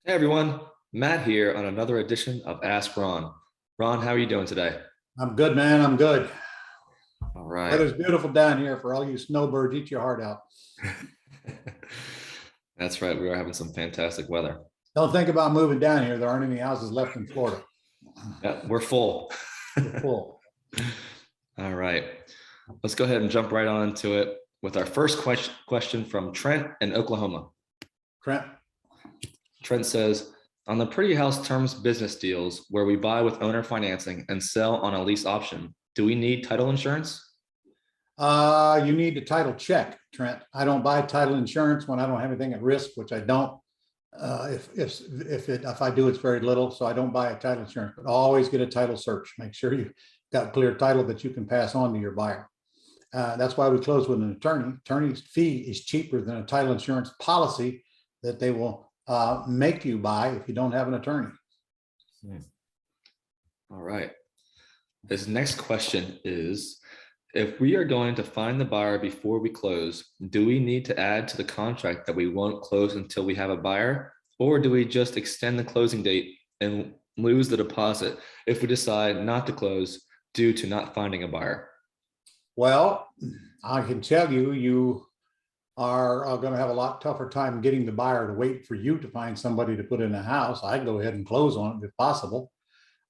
Hey everyone, Matt here on another edition of Ask Ron. Ron, how are you doing today? I'm good, man. I'm good. All right. Weather's beautiful down here. For all you snowbirds, eat your heart out. That's right. We are having some fantastic weather. Don't think about moving down here. There aren't any houses left in Florida. Yeah, we're full. We're full. All right. Let's go ahead and jump right on into it with our first question from Trent in Oklahoma. Trent, Trent says, on the Pretty House Terms business deals where we buy with owner financing and sell on a lease option, do we need title insurance? you need a title check, Trent. I don't buy title insurance when I don't have anything at risk, which I don't. If I do, it's very little, so I don't buy a title insurance. But always get a title search. Make sure you got clear title that you can pass on to your buyer. That's why we close with an attorney. Attorney's fee is cheaper than a title insurance policy that they will make you buy if you don't have an attorney. All right. This next question is, if we are going to find the buyer before we close, do we need to add to the contract that we won't close until we have a buyer? Or do we just extend the closing date and lose the deposit if we decide not to close due to not finding a buyer? Well, I can tell you, you are going to have a lot tougher time getting the buyer to wait for you to find somebody to put in a house. I'd go ahead and close on it if possible.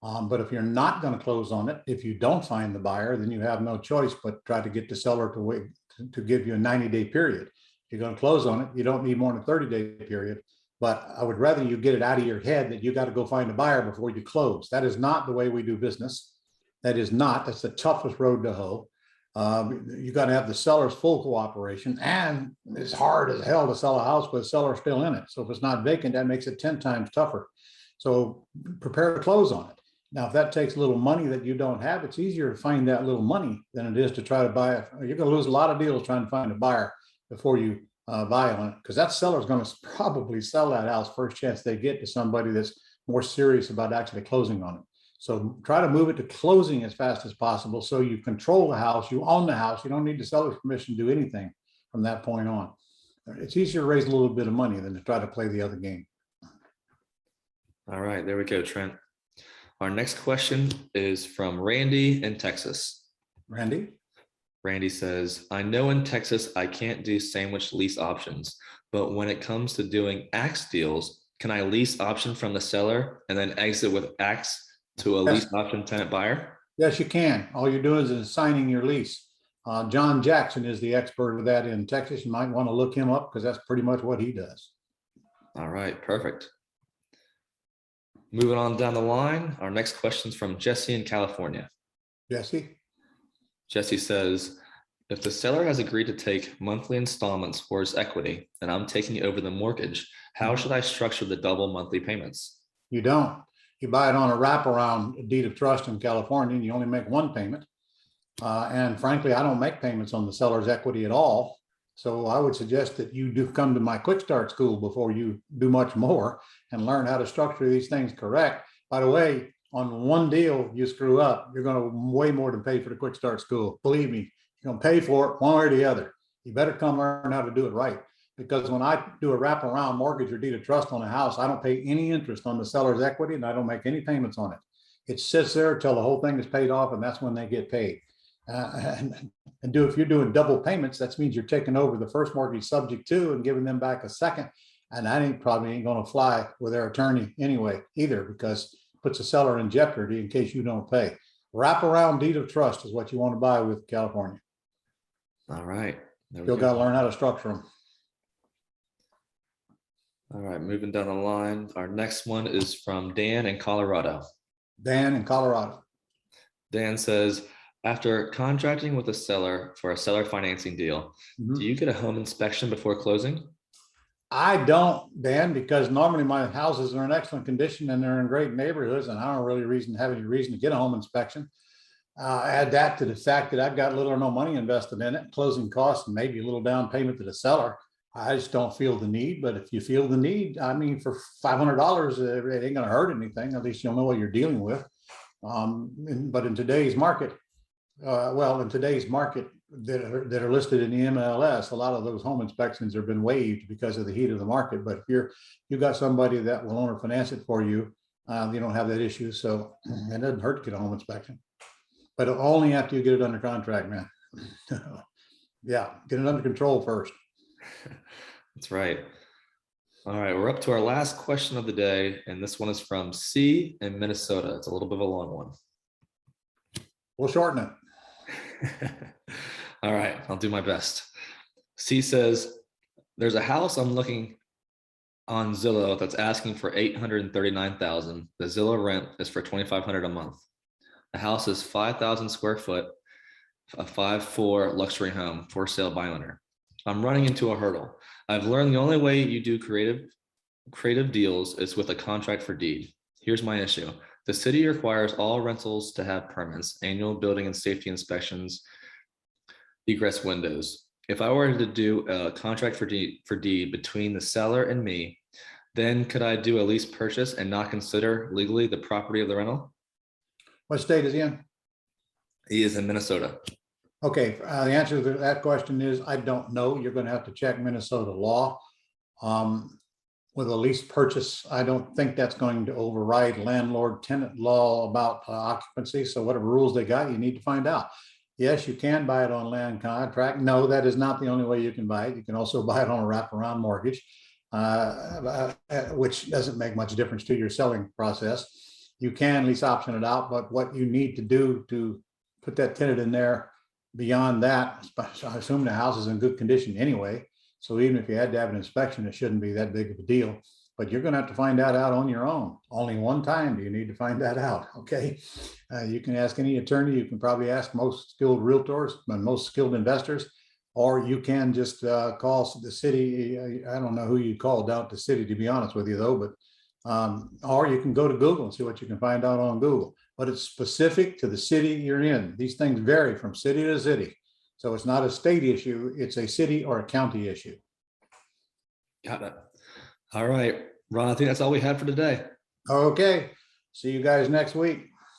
But if you're not going to close on it, if you don't find the buyer, then you have no choice but try to get the seller to wait to give you a 90-day period. If you're going to close on it, you don't need more than a 30-day period. But I would rather you get it out of your head that you got to go find a buyer before you close. That is not the way we do business. That is not. That's the toughest road to hoe. You got to have the seller's full cooperation, and it's hard as hell to sell a house with a seller still in it. So if it's not vacant, that makes it 10 times tougher. So prepare to close on it. Now, if that takes a little money that you don't have, it's easier to find that little money than it is to try to buy it. You're going to lose a lot of deals trying to find a buyer before you buy on it, because that seller is going to probably sell that house first chance they get to somebody that's more serious about actually closing on it. So try to move it to closing as fast as possible so you control the house, you own the house, you don't need the seller's permission to do anything from that point on. It's easier to raise a little bit of money than to try to play the other game. All right, there we go, Trent. Our next question is from Randy in Texas. Randy? Randy says, I know in Texas I can't do sandwich lease options, but when it comes to doing axe deals, can I lease option from the seller and then exit with axe to a lease option tenant buyer? Yes, you can. All you're doing is signing your lease. John Jackson is the expert of that in Texas. You might want to look him up because that's pretty much what he does. All right, perfect. Moving on down the line, our next question is from Jessie in California. Jessie? Jessie says, if the seller has agreed to take monthly installments for his equity and I'm taking over the mortgage, how should I structure the double monthly payments? You don't. You buy it on a wraparound deed of trust in California and you only make one payment. And frankly, I don't make payments on the seller's equity at all. So I would suggest that you do come to my quick start school before you do much more and learn how to structure these things correct. By the way, on one deal you screw up, you're going to way more than pay for the quick start school. Believe me, you're going to pay for it one way or the other. You better come learn how to do it right. Because when I do a wraparound mortgage or deed of trust on a house, I don't pay any interest on the seller's equity and I don't make any payments on it. It sits there till the whole thing is paid off, and that's when they get paid. If you're doing double payments, that means you're taking over the first mortgage subject to and giving them back a second. And that probably ain't going to fly with their attorney anyway either, because it puts the seller in jeopardy in case you don't pay. Wraparound deed of trust is what you want to buy with California. All right. Still got to learn how to structure them. All right, moving down the line. Our next one is from Dan in Colorado. Dan in Colorado. Dan says, after contracting with a seller for a seller financing deal, do you get a home inspection before closing? I don't, Dan, because normally my houses are in excellent condition and they're in great neighborhoods, and I don't really have any reason to get a home inspection. Add that to the fact that I've got little or no money invested in it, closing costs, and maybe a little down payment to the seller. I just don't feel the need. But if you feel the need, I mean, for $500, it ain't going to hurt anything. At least you'll know what you're dealing with. But in today's market, that are listed in the MLS, a lot of those home inspections have been waived because of the heat of the market. But if you got somebody that will own or finance it for you, you don't have that issue. So it doesn't hurt to get a home inspection, but only after you get it under contract, man. Yeah, get it under control first. That's right. All right, we're up to our last question of the day, and this one is from C in Minnesota. It's a little bit of a long one. We'll shorten it. All right, I'll do my best. C says, there's a house I'm looking on Zillow that's asking for $839,000. The Zillow rent is for $2,500 a month. The house is 5,000 square foot, a 5.4 luxury home, for sale by owner. I'm running into a hurdle. I've learned the only way you do creative deals is with a contract for deed. Here's my issue. The city requires all rentals to have permits, annual building and safety inspections, egress windows. If I were to do a contract for deed between the seller and me, then could I do a lease purchase and not consider legally the property of the rental? What state is he in? He is in Minnesota. Okay, the answer to that question is I don't know. You're going to have to check Minnesota law. With a lease purchase, I don't think that's going to override landlord-tenant law about occupancy. So whatever rules they got, you need to find out. Yes, you can buy it on land contract. No, that is not the only way you can buy it. You can also buy it on a wraparound mortgage, which doesn't make much difference to your selling process. You can lease option it out, but what you need to do to put that tenant in there beyond that, I assume the house is in good condition anyway. So even if you had to have an inspection, it shouldn't be that big of a deal. But you're going to have to find that out on your own. Only one time do you need to find that out, okay? You can ask any attorney. You can probably ask most skilled realtors and most skilled investors, or you can just call the city. I don't know who you call down to the city, to be honest with you, though, but or you can go to Google and see what you can find out on Google. But it's specific to the city you're in. These things vary from city to city. So it's not a state issue, it's a city or a county issue. Got it. All right, Ron, I think that's all we had for today. Okay, see you guys next week.